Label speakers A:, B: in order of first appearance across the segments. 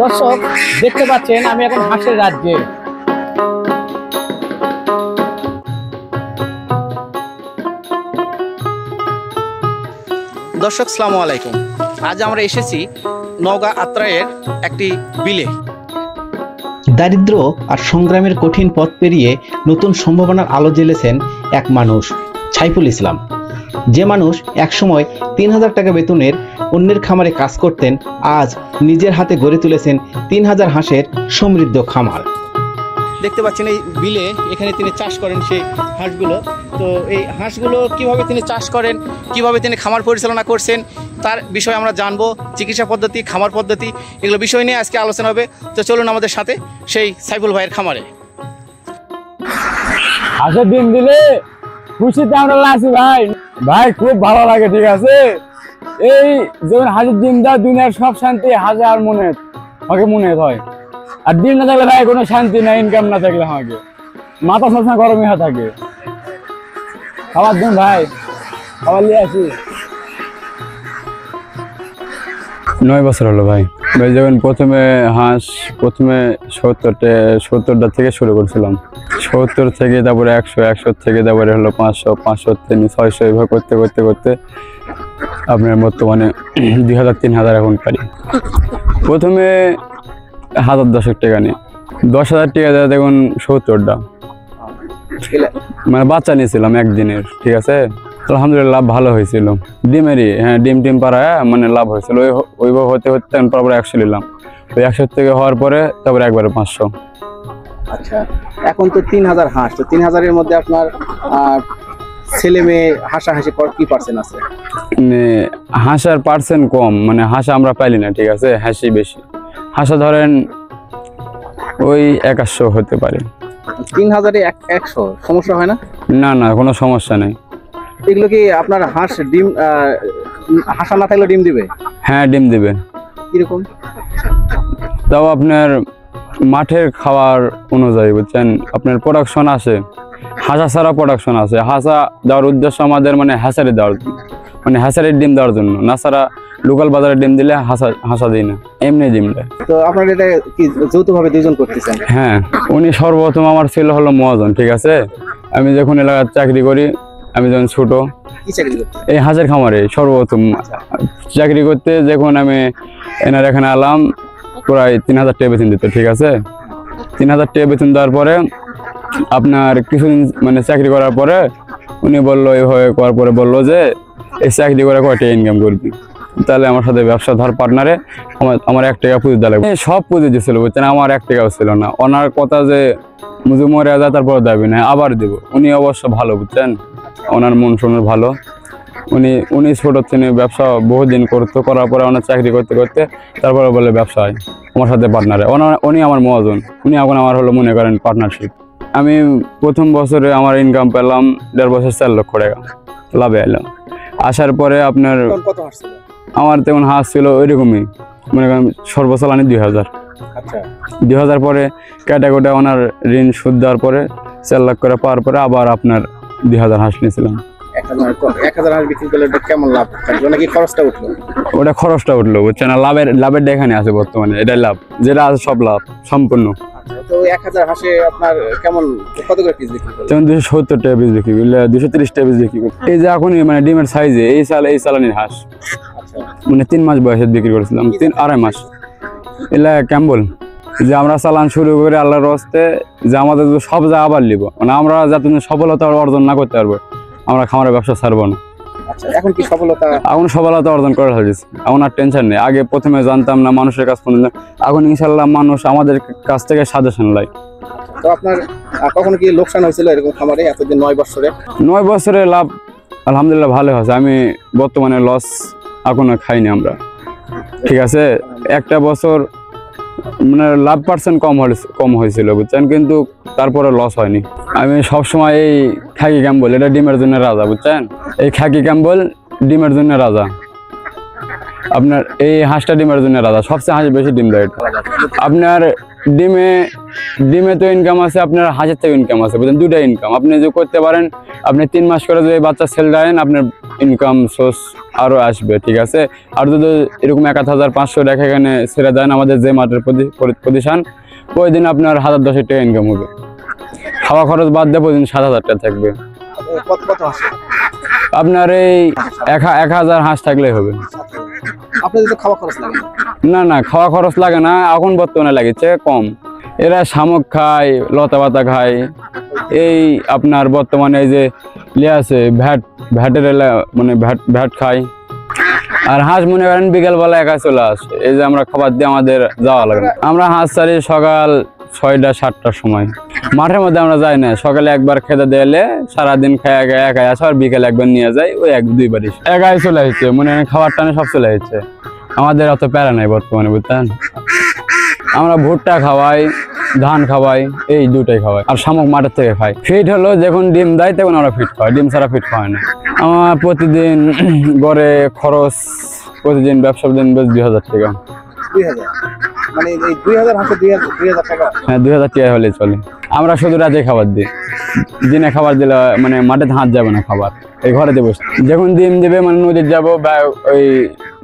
A: দর্শক দেখতে পাচ্ছেন আমি এখন হাঁসের রাজ্যে। দর্শক আসসালামু আলাইকুম। আজ আমরা এসেছি নওগাঁ আত্রাইয়ের একটি বিলে।
B: দারিদ্র আর সংগ্রামের কঠিন পথ পেরিয়ে নতুন সম্ভাবনার আলো জ্বেলেছেন এক মানুষ, সাইফুল ইসলাম। যে মানুষ একসময় ৩,০০০ টাকা বেতনের অন্যের খামারে কাজ করতেন, আজ নিজের হাতে গড়ে তুলেছেন ৩,০০০ হাঁসের সমৃদ্ধ খামার।
A: দেখতে পাচ্ছেন এই বিলে, এখানে তিনি চাষ করেন সেই হাঁসগুলো। তো এই হাঁসগুলো কিভাবে তিনি চাষ করেন, কিভাবে তিনি খামার পরিচালনা করছেন, তার বিষয়ে আমরা জানবো। চিকিৎসা পদ্ধতি, খামার পদ্ধতি, এগুলো বিষয় নিয়ে আজকে আলোচনা হবে। তো চলুন আমাদের সাথে সেই সাইফুল ভাইয়ের খামারে।
C: হাঁসের ডিম দিলে খুশিতে আমরা আছি ভাই। ভাই খুব ভালো লাগে, ঠিক আছে। এই যেমন হাঁসের ডিম দেওয়া দুনিয়ার সব শান্তি হাজার মনে হয়। আর ডিম না থাকলে ভাই কোনো শান্তি নাই, ইনকাম না থাকলে আমাকে মাথা সবসময় গরমই হয়ে থাকে। খাবার দিন ভাই, খাবার নিয়ে আসি। 9 বছর হলো ভাই। যখন প্রথমে 70টা থেকে শুরু করছিলাম। 70 থেকে তারপরে 100 থেকে তারপরে হলো 500 থেকে 600, এইভাবে করতে করতে আপনার বর্তমানে 2000-3000 এখন পারি। প্রথমে 1010 টাকা নিয়ে 10,000 টাকা দেয়। দেখুন 70টা মানে বাচ্চা নিয়েছিলাম একদিনের, ঠিক আছে। আলহামদুলিল্লাহ লাভ ভালো হয়েছিল ডিমেরই। হ্যাঁ, ডিম পাড়ায় মানে লাভ হয়েছিল। ওইভাবে হতে তারপরে 100 নিলাম। ওই 100 থেকে হওয়ার পরে তারপরে একবারে 500।
A: আচ্ছা, এখন তো 3,000 হাঁস। তো 3,000-এর মধ্যে আপনার ছেলে মেয়ে হাসাহাসি কি পার্সেন্ট আছে?
C: হাঁসার পার্সেন্ট কম, মানে হাঁসা আমরা পাইলি না, ঠিক আছে। হাসি বেশি। হাঁসা ধরেন ওই 100 হতে পারে।
A: 3,000-এ 100 সমস্যা হয় না?
C: না, কোনো সমস্যা নেই।
A: এগুলো কি আপনার হাঁস ডিম হাঁসা না থাকলে ডিম দিবে?
C: হ্যাঁ, ডিম দিবে।
A: কিরকম?
C: তাও আপনার মাঠের খাবার অনুযায়ী, বুঝছেন। আপনার প্রোডাকশন আছে, হাঁসা ছাড়া প্রোডাকশন আছে। হাঁসা দেওয়ার উদ্দেশ্য আমাদের মানে হ্যাচারি দেওয়ার, মানে হ্যাচারির ডিম দেওয়ার জন্য। না ছাড়া লোকাল বাজারে ডিম দিলে হাঁসা দিই না, এমনি ডিম দেয়।
A: তো আপনার এটা কি যৌথভাবে দুজন করতেছেন?
C: হ্যাঁ, উনি সর্বপ্রথম আমার ছিল হলো মহাজন, ঠিক আছে। আমি যখন এলাকার চাকরি করি, আমি যখন ছোট এই হাঁসের খামারে সর্বপ্রথম চাকরি করতে, যখন আমি এনার এখানে আলাম, প্রায় 3,000 টাকা বেতন দিত, ঠিক আছে। 3,000 টাকা বেতন দেওয়ার পরে আপনার কিছুদিন মানে চাকরি করার পরে উনি বললো, এইভাবে করার পরে বললো যে এই চাকরি করে কয়টা ইনকাম করবি, তাহলে আমার সাথে ব্যবসা ধর পার্টনারে। আমার 1 টাকা পুঁজি দেওয়া লাগবে। সব পুঁজি দিচ্ছিল, বুঝছেন। আমার 1 টাকাও ছিল না। ওনার কথা যে মুজু মরে যায় তারপর দাবি না, আবার দেব। উনি অবশ্য ভালো, বুঝছেন। ওনার মন শোনার ভালো। উনি ছোট থেকে ব্যবসা বহুদিন করতো, করার পরে ওনার চাকরি করতে তারপরে বলে ব্যবসা হয় আমার সাথে পার্টনারে। উনি আমার মহাজন, উনি এখন আমার হলো মনে করেন পার্টনারশিপ। আমি প্রথম বছরে আমার ইনকাম পেলাম 1.5 বছর 4 লক্ষ টাকা লাভে এলাম। আসার পরে আপনার আমার তেমন হাঁস ছিল ওইরকমই, মনে করেন সর্বোচ্চ আনি 2,000।
A: আচ্ছা,
C: 2,000 পরে ক্যাটাগোটা ওনার ঋণ সুদ দেওয়ার পরে 4 লাখ করে পাওয়ার পরে আবার আপনার 2,000 হাঁস নিয়েছিলাম।
A: 1,000 হাঁস বিক্রি করলে কেমন লাভ থাকলো, নাকি খরচটা উঠলো?
C: ওটা খরচটা উঠলো, বুঝছেন। লাভের এখানে আছে বর্তমানে, এটাই লাভ, যেটা আছে সব লাভ সম্পূর্ণ।
A: তো 1,000 হাঁসে আপনার কেমন কত করে পিস বিক্রি করলেন?
C: যেমন 270 টাকা পিস বিক্রি করলে, 230 টাকা পিস বিক্রি করলে। এই যে এখনই মানে ডিমের সাইজে এই চালানির হাঁস, মানে 3 মাস বয়সে বিক্রি করেছিলাম, 2.5 মাস। এলা ক্যাম্বল যে আমরা চালান শুরু করে আল্লাহর রাস্তে, যে আমাদের সব যা আবার নিব, মানে আমরা যাতে সফলতা অর্জন না করতে পারবো, আমরা খামারের ব্যবসা ছাড়বো না।
A: এখন কি সফলতা?
C: এখন সফলতা অর্জন করা হয়েছে, এখন আর টেনশন নেই। আগে প্রথমে জানতাম না, মানুষের কাছ পর্যন্ত। এখন ইনশাল্লাহ মানুষ আমাদের কাছ থেকে সাজেশন লাই।
A: তো আপনার কখনো কি লোকসান হয়েছিল এরকম খামারে এতদিন 9 বছরে?
C: 9 বছরে লাভ আলহামদুলিল্লাহ ভালো হয়েছে। আমি বর্তমানে লস এখনো খাইনি আমরা, ঠিক আছে। একটা বছর মানে লাভ পার্সেন্ট কম হয়েছিল, বুঝছেন, কিন্তু তারপরে লস হয়নি। আমি সবসময় এই খাকি ক্যাম্বল, এটা ডিমের জন্য রাজা, বুঝছেন। এই খাকি ক্যাম্বল ডিমের জন্য রাজা। আপনার এই হাঁসটা ডিমের জন্য রাজা, সবচেয়ে হাঁস বেশি ডিম দেয়। আপনার ডিমে ডিমে তো ইনকাম আছে, আপনার হাজার থেকে ইনকাম আছে, বুঝলেন, দুটা ইনকাম আপনি যদি করতে পারেন। আপনি 3 মাস করে যদি বাচ্চা সেল দেন, আপনার ইনকাম সোর্স আরো আসবে, ঠিক আছে। আর যদি এরকম 1,500 টাকা এখানে ছেড়ে দেন আমাদের যে মাঠের প্রতিষ্ঠান, ওই দিন আপনার 1,010 টাকা ইনকাম হবে। খাওয়া খরচ বাদ দিয়ে প্রতিদিন 7,000 টাকা থাকবে। আপনার এই 1,000 হাঁস থাকলেই হবে। না না, খাওয়া খরচ লাগে না, এখন বর্তমানে লাগছে কম। এরা শামুক খায়, লতা পাতা খায়, এই আপনার বর্তমানে এই যে আছে ভ্যাটের মানে ভ্যাট খায়। আর হাঁস মনে করেন বিকেলবেলা একা চলে আসে, এই যে আমরা খাবার দিয়ে আমাদের যাওয়া লাগে। আমরা হাঁস ছাড়ি সকাল 6টা-7টার সময়। মাঠের মধ্যে আমরা যাই না, সকালে একবার খেতে দিলে সারাদিন খায় একাই আসে, আর বিকেলে একবার নিয়ে যাই, ওই 1-2 বারই একাই চলে আসছে, মানে খাবার টানে সব চলে আসছে। আমাদের অত প্যারা নাই বর্তমানে, বুঝতেন। আমরা ভুট্টা খাওয়াই, ধান খাওয়াই, এই দুটাই খাওয়াই। আর শামুক মাঠের থেকে খাই। ফিট হলো যখন ডিম দেয় তখন আমরা ফিট খাওয়াই, ডিম ছাড়া ফিট খাওয়াই না। আমার প্রতিদিন গড়ে খরচ, প্রতিদিন ব্যবসার দিন বেশ 2,000 টাকা।
A: 2,000 মানে এই 2,000 হাঁসে 2,000 টাকা?
C: হ্যাঁ, 2,000 টাকা হলে চলে। আমরা শুধু রাতে খাবার দিই, দিনে খাবার দিলে মানে মাঠে হাত যাবে না খাবার, এই ঘরে দেবো। যখন ডিম দেবে মানে নদীর যাবো, বা ওই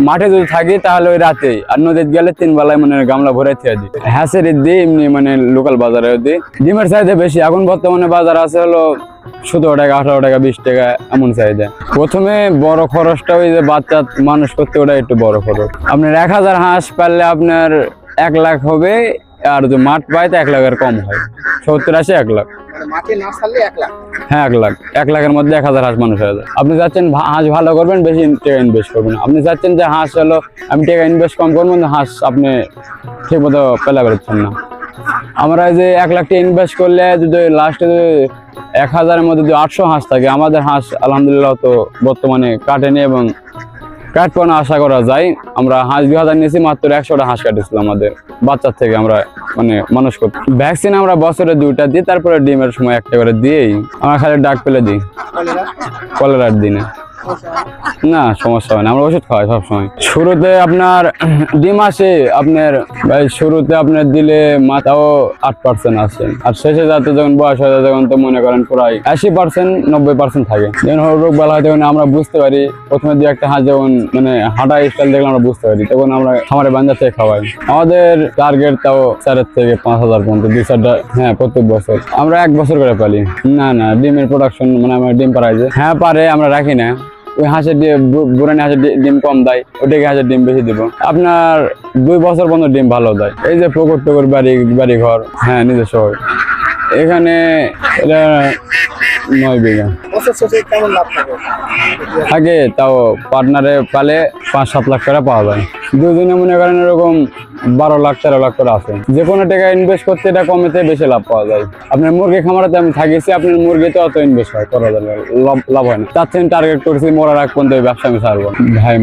C: মাঠে যদি থাকি তাহলে ওই রাতেই, আর নদীতে গেলে 3 বেলায় মানে গামলা ভরে থেকে দিই। হ্যাঁসের দিই, এমনি মানে লোকাল বাজারে দিই। ডিমের চাহিদা বেশি, এখন বর্তমানে বাজার আছে হলো 17 টাকা, 18 টাকা, 20 টাকা এমন চাহিদা। প্রথমে বড় খরচটা ওই যে বাচ্চা মানুষ করতে, ওটা একটু বড় খরচ। আপনার 1,000 হাঁস পারলে আপনার 1 লাখ হবে, আর যদি মাঠ পাই তো 1 লাখের কম হয়, 70-80 1 লাখ।
A: মাঠে না ছাড়লে 1 লাখ?
C: হ্যাঁ, 1 লাখ। 1 লাখের মধ্যে 1,000 হাঁস মানুষ হয়ে যায়। আপনি চাচ্ছেন হাঁস ভালো করবেন, বেশি টাকা ইনভেস্ট করবেন। আপনি চাচ্ছেন যে হাঁস হলো আমি টাকা ইনভেস্ট কম করবো, হাঁস আপনি ঠিক মতো পেলা বেরোচ্ছেন না। আমরা যে 1 লাখ টাকা ইনভেস্ট করলে যদি লাস্টে 1,000-এর মধ্যে যদি 800 হাঁস থাকে, আমাদের হাঁস আলহামদুলিল্লাহ তো বর্তমানে কাটেনি এবং কাটবো না আশা করা যায়। আমরা হাঁস 2,000 নিয়েছি, মাত্র 100টা হাঁস কাটেছিল আমাদের বাচ্চার থেকে। আমরা মানে মানুষ করতে ভ্যাকসিন আমরা বছরে 2টা দিই, তারপরে ডিমের সময় 1টা করে দিয়েই আমরা খালি ডাক পেলে দিই। কলেরার দিনে না সমস্যা হয় না, আমরা ওষুধ খাওয়াই সবসময়। শুরুতে আপনার ডিম আসে আপনার শুরুতে আপনার দিলে মাথাও 8% আসে, আর শেষে যাতে যখন বয়স হয়ে যায় তখন তো মনে করেন প্রায় 80%-90% থাকে। যখন রোগ বালা হয় তখন আমরা বুঝতে পারি। প্রথমে 2-1টা হাঁস যখন মানে হাঁটা স্টাইল দেখলে আমরা বুঝতে পারি, তখন আমরা খামারে বান্ধা থেকে খাওয়াই। আমাদের টার্গেট তাও 4 থেকে 5,000 পর্যন্ত, 2-4টা। হ্যাঁ, প্রত্যেক বছর আমরা 1 বছর করে পালি। না না, ডিমের প্রোডাকশন মানে আমরা ডিম পাড়াই যে হ্যাঁ পারে, আমরা রাখি না। ওই হাঁসের বুড়ানি হাঁসের ডিম কম দেয়, ওটাকে হাঁসের ডিম বেশি দিব। আপনার 2 বছর পর্যন্ত ডিম ভালো দেয়। এই যে পুকুর বাড়ি ঘর, হ্যাঁ নিজস্ব। এখানে এটা 9 বিঘা থাকে, তাও পার্টনারে পালে 5-7 লাখ টাকা পাওয়া যায়। দুজনে মনে করেন এরকম 12 লাখ-13 লাখ করে আছে। যে কোনো টাকা ইনভেস্ট করতে এটা কমেতে বেশি লাভ পাওয়া যায়। আপনার মুরগি খামারাতে আমি থাকিছি, আপনার মুরগিতে অত ইনভেস্ট হয় করা যায়, লাভ হয় না। চাচ্ছেন টার্গেট করছি মরার আগ পর্যন্ত ব্যবসা আমি ছাড়বো। ভাই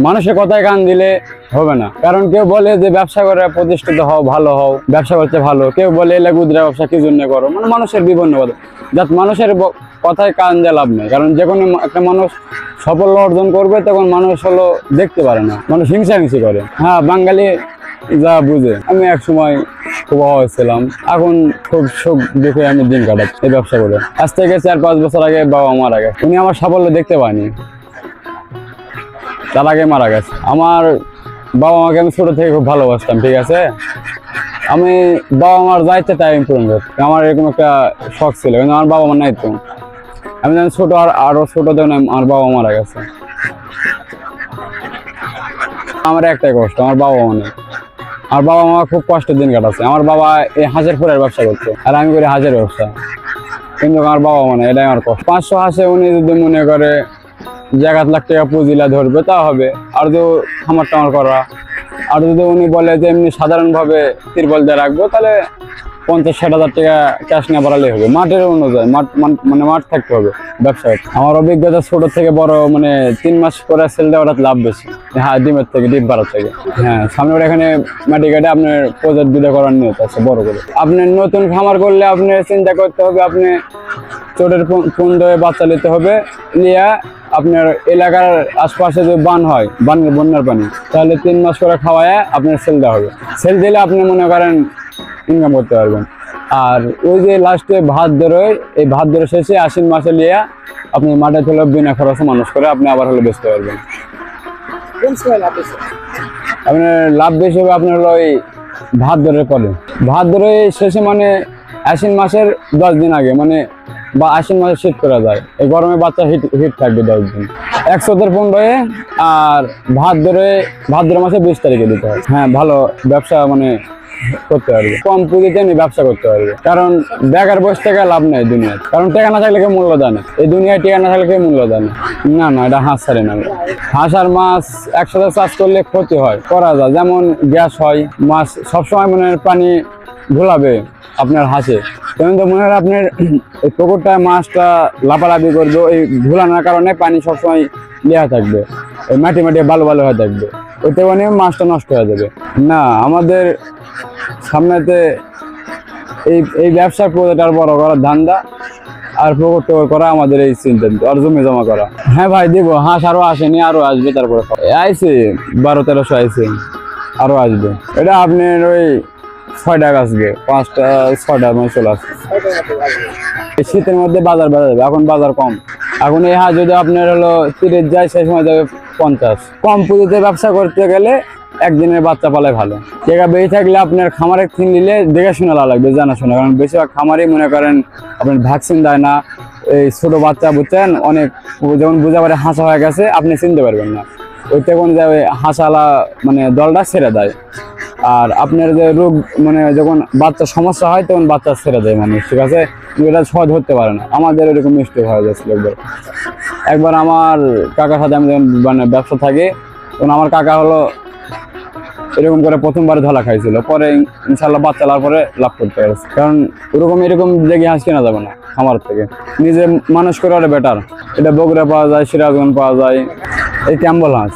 C: মানুষের কথায় কান দিলে হবে না। কারণ কেউ বলে যে ব্যবসা করে প্রতিষ্ঠিত হও, ভালো হও, ব্যবসা করতে ভালো। কেউ বলে এলে গুদরা ব্যবসা কি জন্য করো, মানে মানুষের বিভিন্ন কথা। যাতে মানুষের কথায় কান দিয়ে লাভ নেই। কারণ যে কোনো একটা মানুষ সাফল্য অর্জন করবে তখন মানুষ হলো দেখতে পারে না, মানুষ হিংসাহিংসি করে। হ্যাঁ, বাঙালি যা বুঝে। আমি এক সময় খুব ছিলাম, এখন খুব সুখ দেখে আমি দিন কাটাচ্ছি এই ব্যবসা করে। আজ থেকে 4-5 বছর আগে বাবা মারা গেছে, উনি আমার সাফল্য দেখতে পায়নি, তার আগে মারা গেছে। আমার বাবা মাকে আমি ছোট থেকে খুব ভালোবাসতাম, ঠিক আছে। আমি বাবা মার যাইতে তাই আমি পূরণ করছি। আমার এরকম একটা শখ ছিল, কিন্তু আমার বাবা মা নাই তো। আমি যখন ছোট আরো ছোট তখন আমার বাবা মারা গেছে। আমার একটাই কষ্ট, আমার বাবা মা নেই। আমার বাবা মা খুব কষ্টের দিন কাটাচ্ছে। আমার বাবা এই হাঁসের ফুলের ব্যবসা করছে, আর আমি করি হাঁসের ব্যবসা, কিন্তু আমার বাবা মা নেই, এটাই আমার কষ্ট। 500 হাঁসে উনি যদি মনে করে 1 লাখ টাকা পুঁজিলা ধরবে তা হবে। আর যদি খামার টামার করা, আর যদি উনি বলে যে এমনি সাধারণভাবে তিরপল দিয়ে রাখবো, তাহলে 50-60 হাজার টাকা ক্যাশ নিয়ে বাড়ালেই হবে। মাঠের অনুযায়ী মানে মাঠ থাকতে হবে ব্যবসায়। আমার অভিজ্ঞতা ছোট থেকে বড়, মানে 3 মাস করে সেল দেওয়াটা লাভ বেশি। হ্যাঁ, ডিমের থেকে, ডিম পাড়ার থেকে। হ্যাঁ, সামনে এখানে মাটি কাটে আপনার প্রজেক্ট বিদা করার নিয়ত আছে বড় করে। আপনার নতুন খামার করলে আপনি চিন্তা করতে হবে, আপনি চোটের কুন্দ বাচ্চা নিতে হবে, নিয়ে আপনার এলাকার আশপাশে যদি বান হয়, বানের বন্যার পানি, তাহলে 3 মাস করে খাওয়ায় আপনার সেল দেওয়া হবে। সেল দিলে আপনি মনে করেন ইনকাম করতে পারবেন। আর ওই যে লাস্টে ভাদ্রই, এই ভাদ্র শেষে আশ্বিন মাসে নিয়ে আপনি মাঠে হলো বিনা খরচে মানুষ করে আপনি আবার হলো বেচতে পারবেন। আপনার লাভ বেশি হবে আপনার হলো ওই ভাদ্রের পরে, ভাদ্রের শেষে মানে আশ্বিন মাসের 10 দিন আগে, মানে বা আশ্বিন মাসে শীত করা যায়, এই গরমে বাচ্চা হিট থাকবে 10 দিন। 115 আর ভাদ্র মাসে 20 তারিখে দিতে হয়। হ্যাঁ, ভালো ব্যবসা মানে করতে পারবে, কম পুঁজিতে ব্যবসা করতে পারবে। কারণ বেকার বসে থেকে লাভ নেই দুনিয়ায়, কারণ টাকা না থাকলে কেউ মূল্য দেয় না। এই দুনিয়ায় টাকা না থাকলে কেউ মূল্য দেয় না। না, এটা হাঁস ছাড়ে না। হাঁস আর মাছ একসাথে চাষ করলে ক্ষতি হয়, করা যায়, যেমন গ্যাস হয়। মাছ সবসময় মনে পানি ঘোলাবে আপনার হাঁসে, কিন্তু মনে হয় আপনার এই পুকুরটায় মাছটা লাফালাফি করবে, ওই ঘোলানোর কারণে পানি সবসময় লেয়া থাকবে, ওই মাটি ভালো হয়ে থাকবে, ওইতে মানে মাছটা নষ্ট হয়ে যাবে। না, আমাদের সামনেতে এই ব্যবসার প্রজেক্ট বড় করার ধান্দা আর পুকুর টুকুর করা আমাদের এই চিন্তা, আর জমি জমা করা। হ্যাঁ ভাই দিব, হাঁস আরো আসেনি, আরো আসবে, তারপরে আইছে 12-1300 আইছে, আরো আসবে। এটা আপনার ওই 6টা আসবে, 5টা-6টা মানে চলে আসবে। শীতের মধ্যে বাজার যাবে, এখন বাজার কম। এখন এই হাঁস যদি আপনার হলো 30 যায়, সেই সময় যাবে 50। কম পুঁজিতে ব্যবসা করতে গেলে একদিনের বাচ্চা পালে ভালো। জায়গা বেশি থাকলে আপনার খামারে কিনে নিলে দেখে শোনা লাগবে, জানাশোনা। কারণ বেশিরভাগ খামারেই মনে করেন আপনার ভ্যাকসিন দেয় না, এই ছোট বাচ্চা বুঝছেন, অনেক যখন বুঝা পারে হাঁসা হয়ে গেছে আপনি চিনতে পারবেন না, ওইতে কোন যাবে হাঁসালা মানে দলটা ছেড়ে দেয়। আর আপনার যে রোগ মানে যখন বাচ্চার সমস্যা হয় তখন বাচ্চা ছেড়ে দেয় মানুষ, ঠিক আছে, এটা সহজ ধরতে পারে না। আমাদের এরকম মিস্টেক হয়ে যাচ্ছিল একবার আমার কাকার সাথে আমি যখন মানে ব্যবসা থাকি, তখন আমার কাকা হলো এরকম করে প্রথমবারে ধলা খাইছিল, পরে ইনশাল্লাহ বাচ্চা লাগার পরে লাভ করতে পারছে। কারণ এরকম দেখে হাঁস কেনা যাবে না খামার থেকে, নিজে মানুষ করে ওটা বেটার। এটা বগুড়া পাওয়া যায়, সিরাজগঞ্জ পাওয়া যায়, এই ক্যাম্বল হাঁস।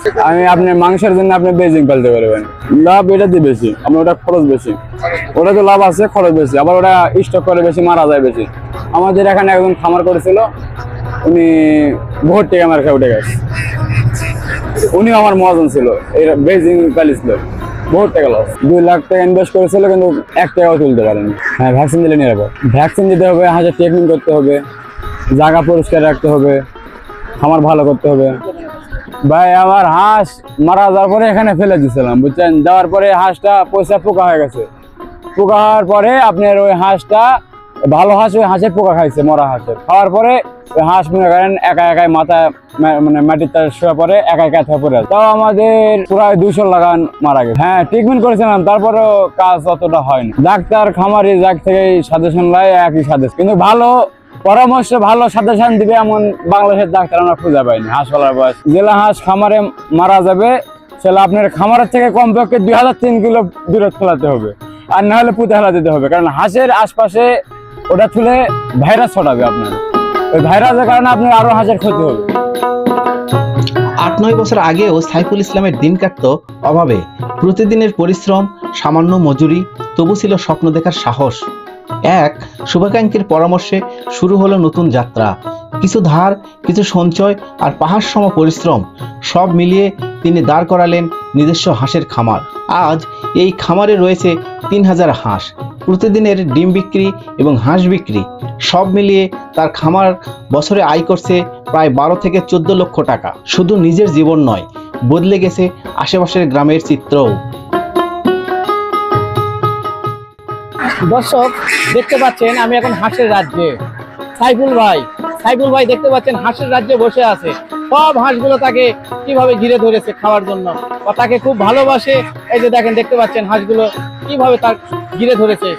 C: আপনি মাংসের জন্য আপনি বেজিং পালতে পারবেন, লাভ এটাতে বেশি, আপনার ওটা খরচ বেশি। ওটা তো লাভ আছে, খরচ বেশি, আবার ওটা স্টক করে বেশি, মারা যায় বেশি। আমাদের এখানে একজন খামার করেছিল, উনি বহুত টাকা মার খেয়ে উঠে গেছে। উনিও আমার মহাজন ছিল, এই বেজিং পালিছিল, বহুত টাকা লস। 2 লাখ টাকা ইনভেস্ট করেছিল, কিন্তু 1 টাকাও তুলতে পারেনি। হ্যাঁ, ভ্যাকসিন দিলে নিরাপদ। ভ্যাকসিন দিতে হবে, হাঁসের ট্রিটমেন্ট করতে হবে, জায়গা পরিষ্কার রাখতে হবে, খামার ভালো করতে হবে। ভাই আমার হাঁস মারা যাওয়ার পরে এখানে ফেলে দিয়েছিলাম, বুঝছেন, দেওয়ার পরে হাঁসটা পয়সা পোকা হয়ে গেছে। পোকা হওয়ার পরে আপনার ওই হাঁসটা ভালো হাঁস, ওই হাঁসের পোকা খাইছে, মরা হাঁসের খাওয়ার পরে ওই হাঁস মনে করেন একাই মাথা মানে মাটিতে শুয়ে পরে একাই হয়ে পড়ে। তাও আমাদের প্রায় 200 লাগান মারা গেছে। হ্যাঁ, ট্রিটমেন্ট করেছিলাম, তারপরেও কাজ অতটা হয়নি। ডাক্তার খামারি যাক থেকে সাজেশন লাই একই সাজেশন, কিন্তু ভালো পরামর্শ, ভালো সাজেশন দিবে এমন বাংলাদেশের ডাক্তার আমরা খুঁজে পাইনি। হাঁস পালার বয়স জেলা হাঁস খামারে মারা যাবে, সেটা আপনার খামারের থেকে কমপক্ষে 2003 কিলো দূরে ফেলাতে হবে, আর না হলে পুঁতে ফেলা দিতে হবে। কারণ হাঁসের আশপাশে ওটা তুলে ভাইরাস ছড়াবে, আপনার ওই ভাইরাসের কারণে আপনার আরো হাঁসের ক্ষতি হবে।
B: 8-9 বছর আগেও সাইফুল ইসলামের দিন কাটতো অভাবে, প্রতিদিনের পরিশ্রম, সামান্য মজুরি, তবু ছিল স্বপ্ন দেখার সাহস। এক শুভাকাঙ্ক্ষীর পরামর্শে শুরু হলো নতুন যাত্রা। কিছু ধার, কিছু সঞ্চয় আর পাহাড় সম পরিশ্রম সব মিলিয়ে তিনি দাঁড় করালেন নিজস্ব হাঁসের খামার। আজ এই খামারে রয়েছে 3000 হাঁস। প্রতিদিনের ডিম বিক্রি এবং হাঁস বিক্রি সব মিলিয়ে তার খামার বছরে আয় করছে প্রায় 12 থেকে 14 লক্ষ টাকা। শুধু নিজের জীবন নয়, বদলে গেছে আশেপাশের গ্রামের চিত্রও।
A: দর্শক দেখতে পাচ্ছেন আমি এখন হাঁসের রাজ্যে। সাইফুল ভাই দেখতে পাচ্ছেন হাঁসের রাজ্যে বসে আছে। সব হাঁসগুলো তাকে কিভাবে ঘিরে ধরেছে খাওয়ার জন্য, বা তাকে খুব ভালোবাসে। এই যে দেখেন, দেখতে পাচ্ছেন হাঁসগুলো কিভাবে তার ঘিরে ধরেছে।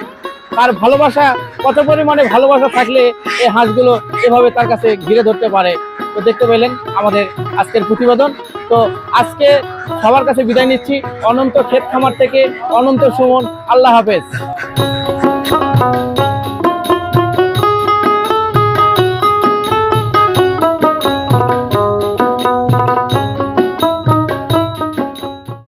A: তার ভালোবাসা, কত পরিমাণে ভালোবাসা থাকলে এই হাঁসগুলো এভাবে তার কাছে ঘিরে ধরতে পারে। তো দেখতে পেলেন আমাদের আজকের প্রতিবেদন। তো আজকে সবার কাছে বিদায় নিচ্ছি। অনন্ত ক্ষেত খামার থেকে অনন্ত সুমন, আল্লাহ হাফেজ।